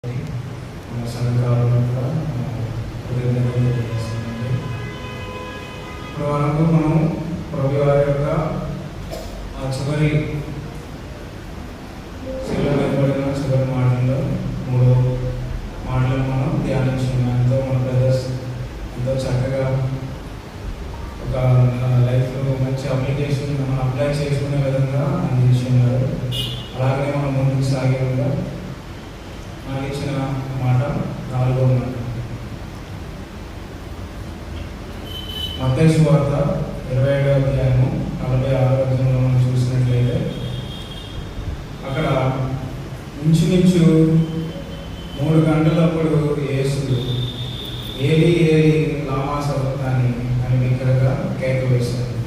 మన సంఘకాలంలో కూడా కృతజ్ఞతలు తెలియజేస్తున్నామండి. ఇప్పుడు వరకు మనం ప్రభు వారి యొక్క చివరి చివరి మాటల్లో 3 మాటలను మనం ధ్యానించుకున్నాం. ఎంతో మన బ్రదర్స్ ఎంతో చక్కగా ఒక లైఫ్లో మంచి అప్లికేషన్ మనం అప్లై చేసుకునే విధంగా అందించున్నారు. అలాగే మనం ముందుకు సాగే విధంగా నాకు ఇచ్చిన మాట 4వ మాట, మత్తయి సువార్త 27వ అధ్యాయము 46వ వచనంలో మనం చూసినట్లయితే అక్కడ ఇంచుమించు 3 గంటలప్పుడు యేసు ఏలి ఏలి లామా సబక్తాని అని బిగ్గరగా కేక వేశాడు.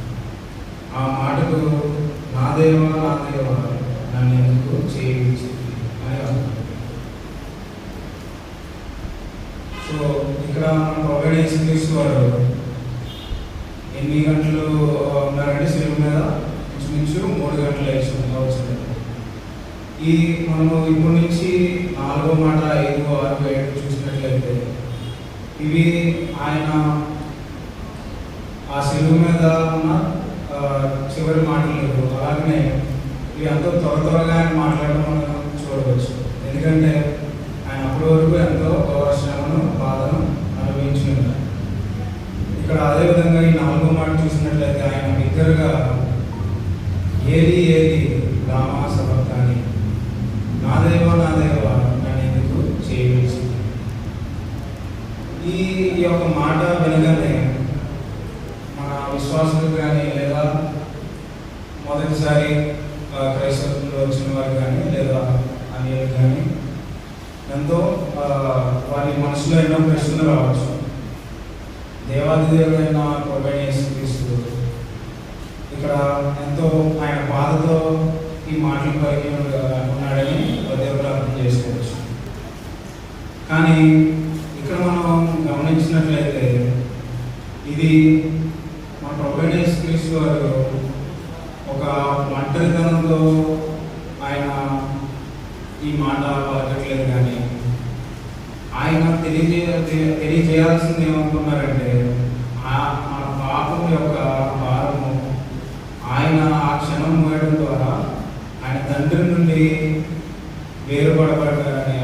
ఆ మాటకు నా దేవా నన్ను ఎందుకు చేయించింది అని అర్థం. సో ఇక్కడ మన యేసుక్రీస్తు వారు ఎన్ని గంటలు ఉన్నారంటే శిలువ మీద ఇంచుమించు 3 గంటలు వచ్చింది. ఈ మనము ఇప్పటి నుంచి 4వ మాట 5, 6, 7 చూసినట్లయితే ఇవి ఆయన ఆ శిలువ మీద ఉన్న చివరి మాటలు. అలాగనే ఇవి ఎంతో త్వరగా ఆయన మాట్లాడడం మనం చూడవచ్చు. ఎందుకంటే ఆయన అప్పటి వరకు ఎంతో శ్రమను బాధను అనుభవించినారు. ఇక్కడ అదేవిధంగా ఈ 4వ మాట చూసినట్లయితే ఆయన బిగ్గరగా ఏలి ఏలి లామా సబక్తాని, నా దేవా నన్ను ఎందుకు చేయవచ్చు. ఈ యొక్క మాట వినగానే మన విశ్వాసులు కానీ లేదా మొదటిసారి క్రైస్తవులు వచ్చిన వారు కానీ లేదా అన్యులు కానీ ఎంతో వారి మనసులో ఎన్నో ప్రశ్నలు రావచ్చు. దేవాది దేవుడైన ప్రభువైన యేసుక్రీస్తు ఇక్కడ ఎంతో ఆయన బాధతో ఈ మాటలు పలికి ఉన్నాడని దేవుడు అర్థం చేసుకోవచ్చు. కానీ ఇక్కడ మనం గమనించినట్లయితే ఇది మన ప్రభువైన యేసుక్రీస్తు వారు ఒక ఒంటరితనంతో ఆయన ఈ మాట పలకట్లేదు. కానీ ఆయన తెలియజేయాల్సింది ఏమనుకున్నారంటే మన పాపం యొక్క భారము ఆయన ఆ క్షణం మోయడం ద్వారా ఆయన తండ్రి నుండి వేరుపడబడ్డారని